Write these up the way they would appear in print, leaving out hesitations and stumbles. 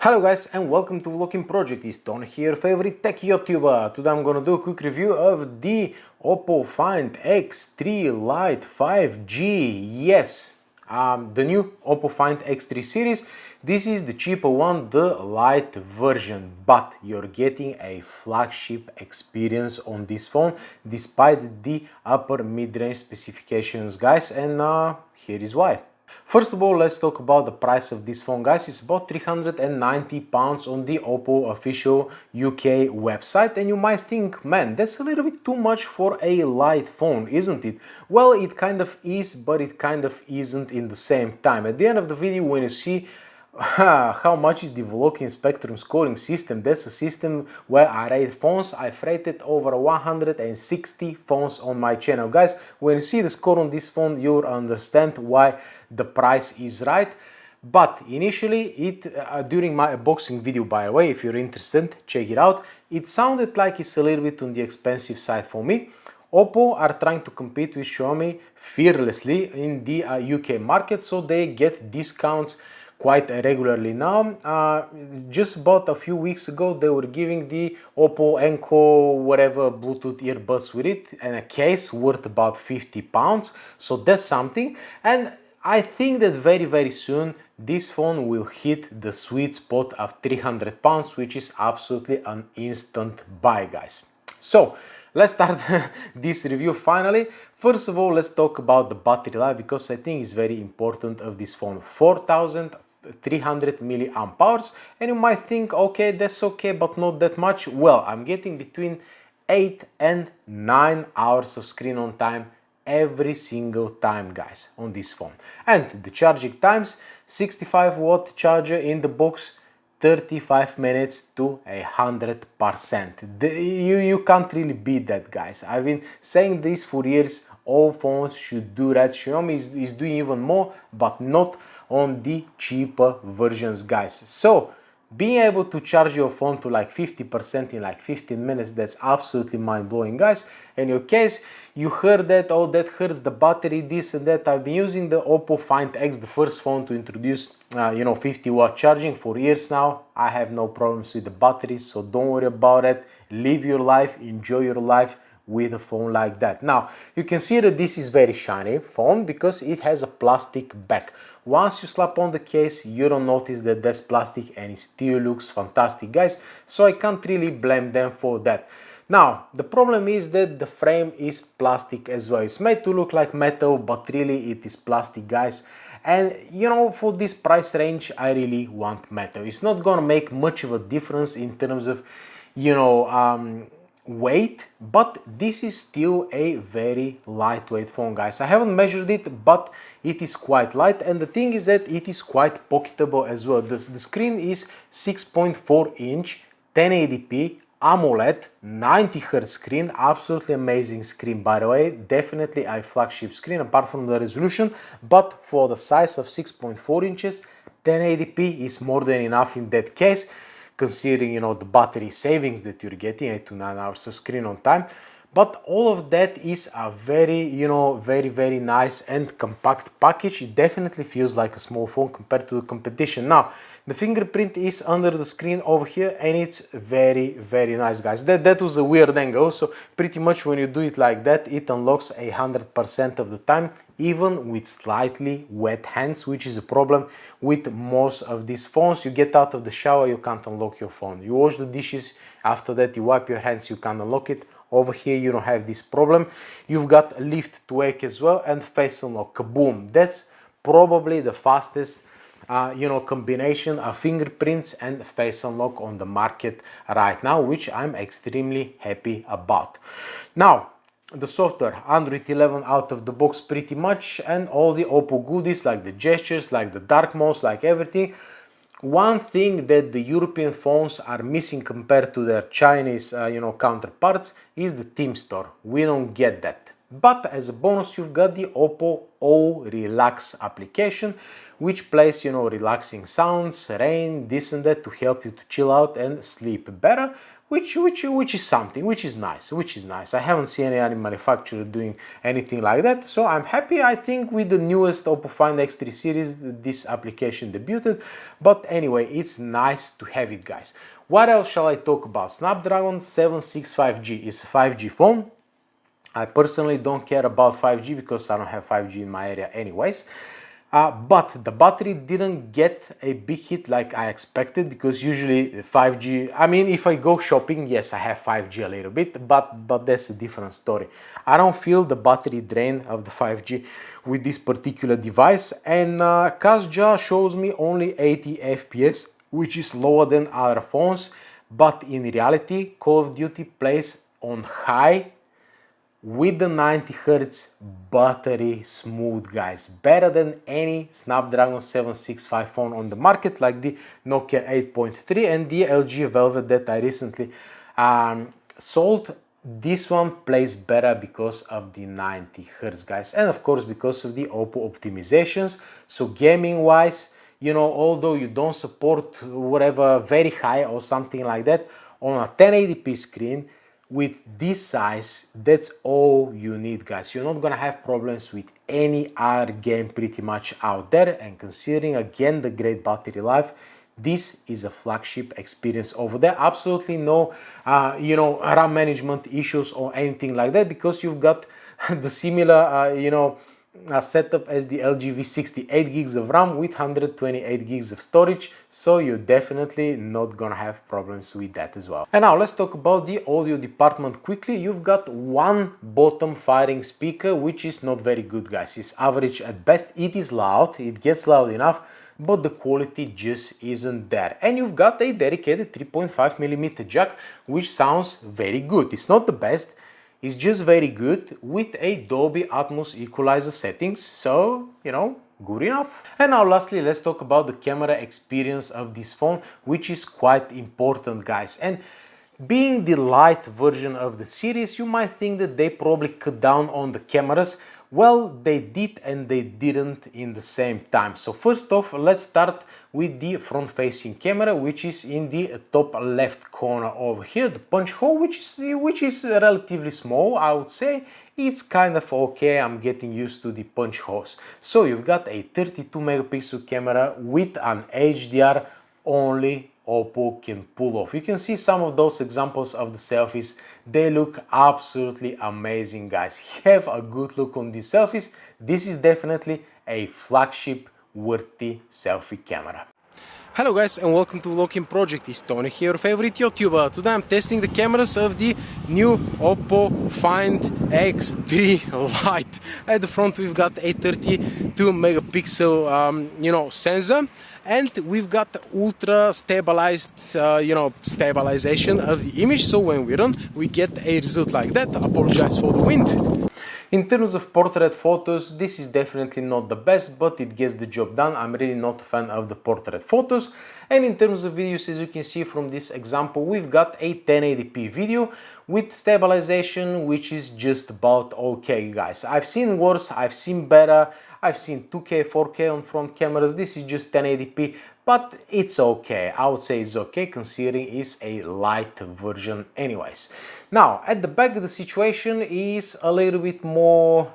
Hello guys and welcome to Vlogging Project. It's Ton here, favorite tech YouTuber. Today I'm gonna do a quick review of the Oppo Find X3 Lite 5G. Yes, the new Oppo Find X3 series. This is the cheaper one, the Lite version, but you're getting a flagship experience on this phone despite the upper mid-range specifications, guys, and here is why. First of all, let's talk about the price of this phone, guys. It's about £390 on the Oppo official UK website, and you might think, man, that's a little bit too much for a light phone, isn't it? Well, it kind of is, but it kind of isn't in the same time. At the end of the video, when you see how much is the Volokin Spectrum scoring system, that's a system where I rate phones. I've rated over 160 phones on my channel, guys. When you see the score on this phone, you'll understand why the price is right. But initially, during my unboxing video, by the way, if you're interested, check it out, it sounded like it's a little bit on the expensive side for me. Oppo are trying to compete with Xiaomi fearlessly in the UK market, so they get discounts quite regularly now. Just about a few weeks ago, they were giving the Oppo Enco whatever Bluetooth earbuds with it and a case worth about £50. So that's something. And I think that very soon this phone will hit the sweet spot of £300, which is absolutely an instant buy, guys. So let's start this review finally. First of all, let's talk about the battery life, because I think it's very important of this phone. 4300 milliamp hours, and you might think, okay, that's okay, but not that much. Well, I'm getting between 8 and 9 hours of screen on time every single time, guys, on this phone. And the charging times, 65-watt charger in the box, 35 minutes to 100%. You can't really beat that, guys. I've been saying this for years. All phones should do that. Xiaomi is doing even more, but not on the cheaper versions, guys. So being able to charge your phone to like 50% in like 15 minutes, that's absolutely mind-blowing, guys. In your case, you heard that, oh, that hurts the battery, this and that. I've been using the Oppo Find X, the first phone to introduce 50-watt charging for years now. I have no problems with the battery, so don't worry about it. Live your life, enjoy your life with a phone like that. Now, you can see that this is very shiny phone because it has a plastic back. Once you slap on the case, you don't notice that that's plastic and it still looks fantastic, guys. So I can't really blame them for that. Now, the problem is that the frame is plastic as well. It's made to look like metal, but really it is plastic, guys. And for this price range, I really want metal. It's not gonna make much of a difference in terms of, weight, but this is still a very lightweight phone, guys. I haven't measured it, but it is quite light, and the thing is that it is quite pocketable as well. The screen is 6.4 inch 1080p AMOLED 90 Hz screen. Absolutely amazing screen, by the way. Definitely a flagship screen apart from the resolution, but for the size of 6.4 inches 1080p is more than enough in that case, considering the battery savings that you're getting, 8 to 9 hours of screen on time. But all of that is a very very nice and compact package. It definitely feels like a small phone compared to the competition. Now, the fingerprint is under the screen over here, and it's very nice, guys. That was a weird angle, so pretty much when you do it like that, it unlocks 100% of the time, even with slightly wet hands, which is a problem with most of these phones. You get out of the shower, you can't unlock your phone. You wash the dishes, after that you wipe your hands, you can't unlock it. Over here you don't have this problem. You've got lift to wake as well, and face unlock. Kaboom! That's probably the fastest combination of fingerprints and face unlock on the market right now, which I'm extremely happy about. Now, the software, Android 11 out of the box pretty much, and all the Oppo goodies like the gestures, like the dark modes, like everything. One thing that the European phones are missing compared to their Chinese counterparts is the theme store. We don't get that. But as a bonus, you've got the Oppo O Relax application, which plays relaxing sounds, rain, this and that, to help you to chill out and sleep better. which is something, which is nice. I haven't seen any other manufacturer doing anything like that, so I'm happy. I think with the newest Oppo Find X3 series, this application debuted, but anyway, it's nice to have it, guys. What else shall I talk about? Snapdragon 765G is a 5G phone. I personally don't care about 5G because I don't have 5G in my area anyways. But the battery didn't get a big hit like I expected, because usually 5G, I mean, if I go shopping, yes, I have 5G a little bit, but that's a different story. I don't feel the battery drain of the 5G with this particular device, and Kazja shows me only 80 FPS, which is lower than other phones, but in reality, Call of Duty plays on high with the 90 Hz battery smooth, guys. Better than any Snapdragon 765 phone on the market, like the Nokia 8.3 and the LG Velvet that I recently sold. This one plays better because of the 90 Hz, guys, and of course because of the Oppo optimizations. So gaming wise, you know, although you don't support whatever very high or something like that, on a 1080p screen with this size, that's all you need, guys. You're not gonna have problems with any other game pretty much out there, and considering again the great battery life, this is a flagship experience over there. Absolutely no you know, RAM management issues or anything like that, because you've got the similar you know, setup as the LG V60, 8 gigs of RAM with 128 gigs of storage, so you're definitely not gonna have problems with that as well. And now let's talk about the audio department quickly. You've got one bottom firing speaker, which is not very good, guys. It's average at best. It is loud, it gets loud enough, but the quality just isn't there. And you've got a dedicated 3.5mm jack, which sounds very good. It's not the best, it's just very good, with a Dolby Atmos equalizer settings, so, you know, good enough. And now lastly, let's talk about the camera experience of this phone, which is quite important, guys. And being the light version of the series, you might think that they probably cut down on the cameras. Well, they did and they didn't in the same time. So first off, let's start with the front-facing camera, which is in the top left corner over here, the punch hole, which is relatively small, I would say. It's kind of okay, I'm getting used to the punch holes. So you've got a 32 megapixel camera with an HDR only Oppo can pull off. You can see some of those examples of the selfies. They look absolutely amazing, guys. Have a good look on these selfies. This is definitely a flagship worthy selfie camera. Hello guys, and welcome to volokinproject. It's Tony here, your favorite YouTuber. Today I'm testing the cameras of the new Oppo Find X3 Lite. At the front we've got a 32 megapixel you know, sensor, and we've got ultra stabilized you know, stabilization of the image, so when we run we get a result like that. Apologize for the wind. In terms of portrait photos, this is definitely not the best, but it gets the job done. I'm really not a fan of the portrait photos. And in terms of videos, as you can see from this example, we've got a 1080p video with stabilization, which is just about okay, guys. I've seen worse, I've seen better, I've seen 2K, 4K on front cameras. This is just 1080p, but it's okay. I would say it's okay considering it's a light version anyways. Now, at the back of the situation is a little bit more,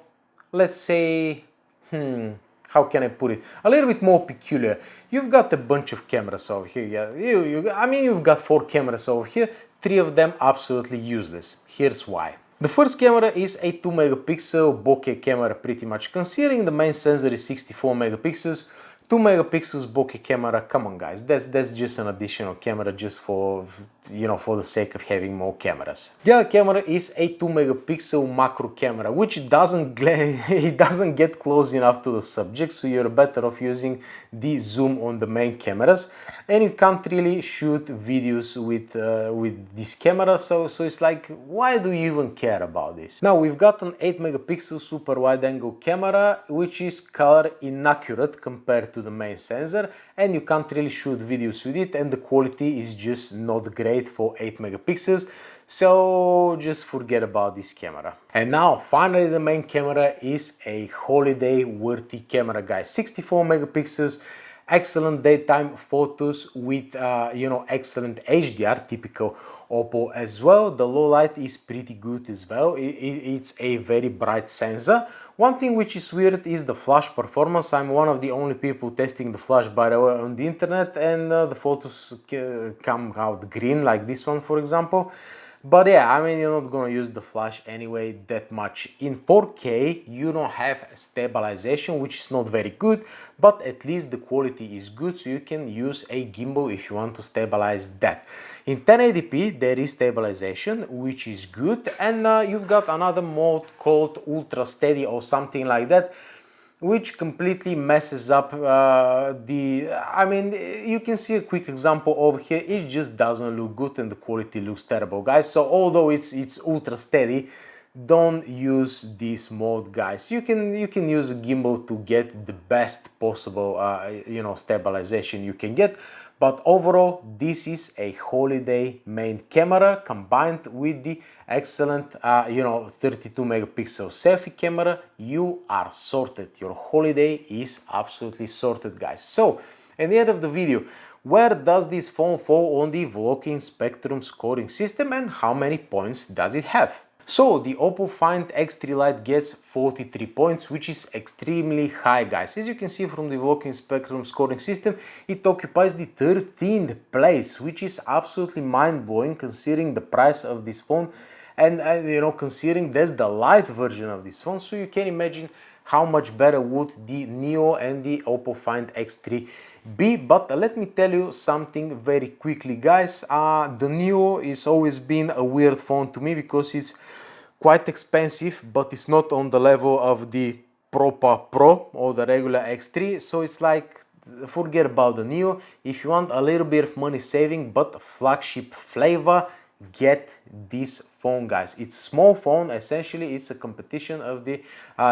let's say, how can I put it? A little bit more peculiar. You've got a bunch of cameras over here. Yeah, I mean, you've got 4 cameras over here, 3 of them absolutely useless. Here's why. The first camera is a 2 megapixel bokeh camera, pretty much. Considering the main sensor is 64 megapixels, 2 megapixels bokeh camera, come on guys, that's just an additional camera just for, you know, for the sake of having more cameras. The other camera is a 2 megapixel macro camera, which doesn't get close enough to the subject, so you're better off using the zoom on the main cameras, and you can't really shoot videos with this camera, so it's like, why do you even care about this? Now we've got an 8 megapixel super wide angle camera, which is color inaccurate compared to the main sensor, and you can't really shoot videos with it, and the quality is just not great for 8 megapixels, so just forget about this camera. And now finally the main camera is a holiday worthy camera, guys. 64 megapixels, excellent daytime photos with you know, excellent HDR, typical Oppo as well. The low light is pretty good as well. It's a very bright sensor. One thing which is weird is the flash performance. I'm one of the only people testing the flash, by the way, on the internet, and the photos come out green like this one, for example. But yeah, I mean, you're not gonna use the flash anyway that much. In 4K, you don't have stabilization, which is not very good, but at least the quality is good, so you can use a gimbal if you want to stabilize that. In 1080p, there is stabilization, which is good, and you've got another mode called Ultra Steady or something like that, which completely messes up I mean, you can see a quick example over here. It just doesn't look good and the quality looks terrible, guys. So although it's ultra steady, don't use this mode, guys. You can use a gimbal to get the best possible you know, stabilization you can get. But overall, this is a holiday main camera combined with the excellent, you know, 32 megapixel selfie camera. You are sorted. Your holiday is absolutely sorted, guys. So, at the end of the video, where does this phone fall on the Volokin Spectrum scoring system and how many points does it have? So the Oppo Find X3 Lite gets 43 points, which is extremely high, guys. As you can see from the Volokin Spectrum scoring system, it occupies the 13th place, which is absolutely mind-blowing considering the price of this phone and you know, considering that's the light version of this phone. So you can imagine how much better would the Neo and the Oppo Find X3 be. But let me tell you something very quickly, guys. The Neo is always been a weird phone to me because it's quite expensive, but it's not on the level of the proper Pro or the regular X3. So it's like, forget about the Neo. If you want a little bit of money saving but flagship flavor, get this phone, guys. It's a small phone. Essentially, it's a competition of the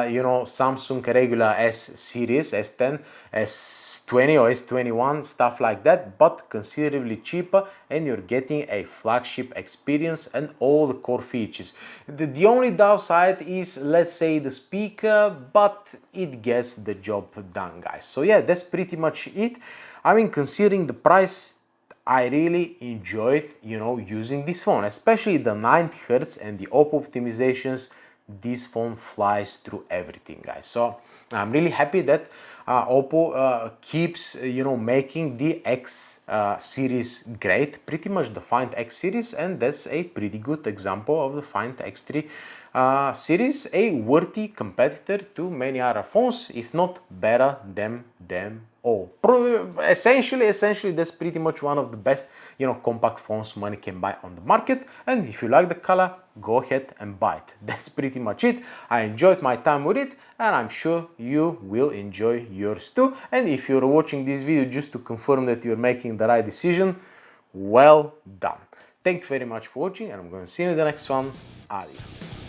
you know, Samsung regular S series, S10, S20 or S21, stuff like that, but considerably cheaper, and you're getting a flagship experience and all the core features. The only downside is, let's say, the speaker, but it gets the job done, guys. So yeah, that's pretty much it. I mean, considering the price, I really enjoyed, you know, using this phone, especially the 90 Hz and the Oppo optimizations. This phone flies through everything, guys. So I'm really happy that Oppo keeps, you know, making the X series great, pretty much the Find X series, and that's a pretty good example of the Find X3 series, a worthy competitor to many other phones, if not better than them all. Essentially, that's pretty much one of the best, you know, compact phones money can buy on the market. And if you like the color, go ahead and buy it. That's pretty much it. I enjoyed my time with it, and I'm sure you will enjoy yours too. And if you're watching this video just to confirm that you're making the right decision, well done. Thank you very much for watching, and I'm going to see you in the next one. Adios.